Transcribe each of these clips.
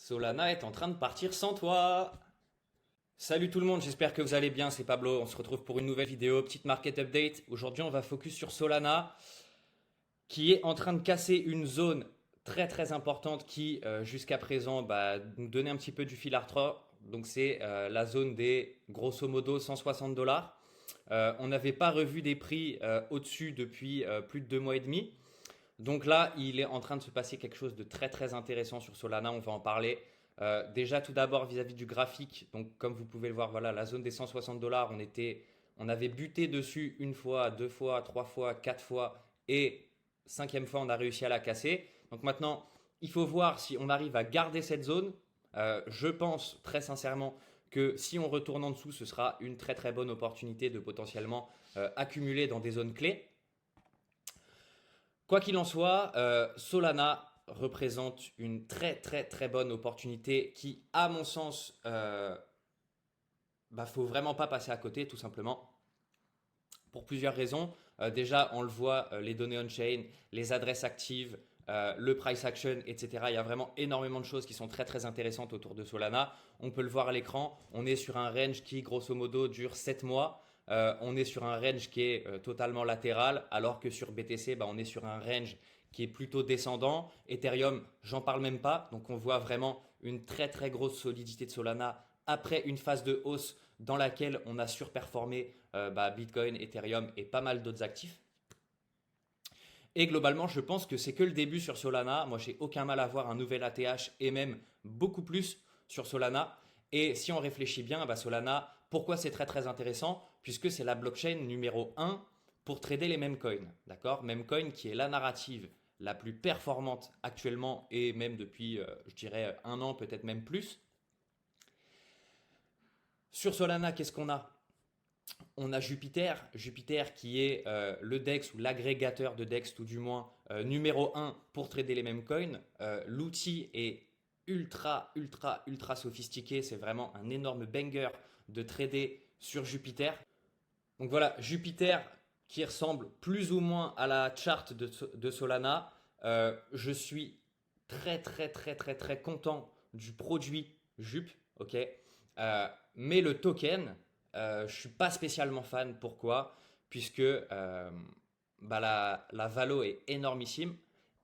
Solana est en train de partir sans toi. Salut tout le monde, j'espère que vous allez bien, c'est Pablo, on se retrouve pour une nouvelle vidéo, petite market update. Aujourd'hui on va focus sur Solana qui est en train de casser une zone très très importante qui jusqu'à présent nous donnait un petit peu du fil à retordre. Donc c'est la zone des grosso modo 160 dollars. On n'avait pas revu des prix au-dessus depuis plus de 2 mois et demi. Donc là, il est en train de se passer quelque chose de très très intéressant sur Solana, on va en parler. Déjà tout d'abord vis-à-vis du graphique, donc comme vous pouvez le voir, voilà, la zone des 160 dollars, on avait buté dessus une fois, deux fois, trois fois, quatre fois et cinquième fois on a réussi à la casser. Donc maintenant, il faut voir si on arrive à garder cette zone. Je pense très sincèrement que si on retourne en dessous, ce sera une très très bonne opportunité de potentiellement accumuler dans des zones clés. Quoi qu'il en soit, Solana représente une très très très bonne opportunité qui, à mon sens, faut vraiment pas passer à côté, tout simplement, pour plusieurs raisons. Déjà, on le voit, les données on-chain, les adresses actives, le price action, etc. Il y a vraiment énormément de choses qui sont très très intéressantes autour de Solana. On peut le voir à l'écran, on est sur un range qui, grosso modo, dure 7 mois. On est sur un range qui est totalement latéral, alors que sur BTC, on est sur un range qui est plutôt descendant. Ethereum, j'en parle même pas. Donc on voit vraiment une très très grosse solidité de Solana après une phase de hausse dans laquelle on a surperformé Bitcoin, Ethereum et pas mal d'autres actifs. Et globalement, je pense que c'est que le début sur Solana. Moi, j'ai aucun mal à voir un nouvel ATH et même beaucoup plus sur Solana. Et si on réfléchit bien, Solana, pourquoi c'est très très intéressant? Puisque c'est la blockchain numéro un pour trader les meme coins. D'accord? Meme coin qui est la narrative la plus performante actuellement et même depuis, je dirais, un an, peut-être même plus. Sur Solana, qu'est-ce qu'on a? On a Jupiter, Jupiter qui est le DEX ou l'agrégateur de DEX tout du moins numéro un pour trader les mêmes coins. L'outil est ultra ultra ultra sophistiqué, c'est vraiment un énorme banger de trader sur Jupiter. Donc voilà, Jupiter qui ressemble plus ou moins à la charte de Solana. Je suis très très très très très content du produit Jup, ok. Mais le token, je ne suis pas spécialement fan. Pourquoi? Puisque la valo est énormissime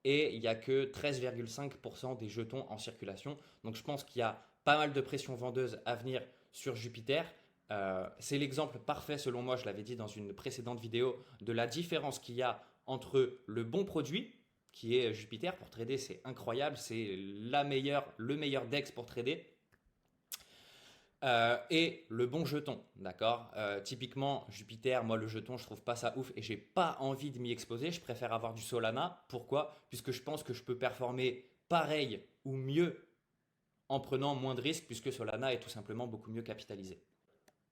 et il n'y a que 13,5% des jetons en circulation. Donc je pense qu'il y a pas mal de pression vendeuse à venir sur Jupiter. C'est l'exemple parfait, selon moi, je l'avais dit dans une précédente vidéo, de la différence qu'il y a entre le bon produit, qui est Jupiter. Pour trader, c'est incroyable, c'est le meilleur DEX pour trader. Et le bon jeton, d'accord. Typiquement, Jupiter, moi le jeton, je trouve pas ça ouf et j'ai pas envie de m'y exposer. Je préfère avoir du Solana. Pourquoi? Puisque je pense que je peux performer pareil ou mieux en prenant moins de risques, puisque Solana est tout simplement beaucoup mieux capitalisé.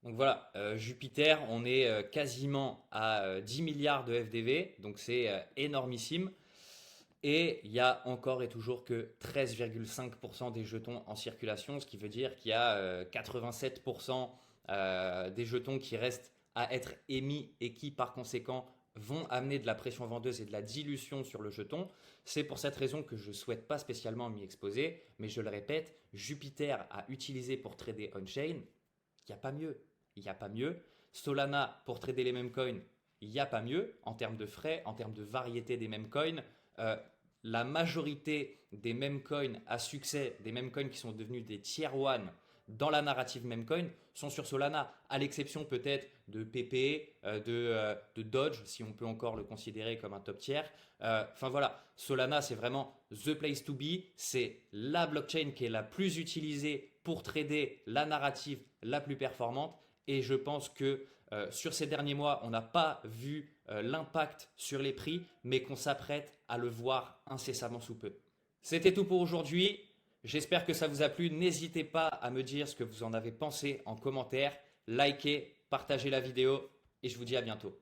Donc voilà, Jupiter, on est quasiment à 10 milliards de FDV, donc c'est énormissime. Et il y a encore et toujours que 13,5% des jetons en circulation, ce qui veut dire qu'il y a 87% des jetons qui restent à être émis et qui par conséquent vont amener de la pression vendeuse et de la dilution sur le jeton. C'est pour cette raison que je ne souhaite pas spécialement m'y exposer, mais je le répète, Jupiter à utiliser pour trader on-chain, il n'y a pas mieux. Il n'y a pas mieux. Solana pour trader les mêmes coins, il n'y a pas mieux en termes de frais, en termes de variété des mêmes coins. Euh, la majorité des meme coins à succès, des meme coins qui sont devenus des tier 1 dans la narrative meme coin, sont sur Solana, à l'exception peut-être de PP, de Dodge, si on peut encore le considérer comme un top tier. Enfin voilà, Solana c'est vraiment the place to be, c'est la blockchain qui est la plus utilisée pour trader la narrative la plus performante. Et je pense que sur ces derniers mois, on n'a pas vu l'impact sur les prix, mais qu'on s'apprête à le voir incessamment sous peu. C'était tout pour aujourd'hui. J'espère que ça vous a plu. N'hésitez pas à me dire ce que vous en avez pensé en commentaire. Likez, partagez la vidéo et je vous dis à bientôt.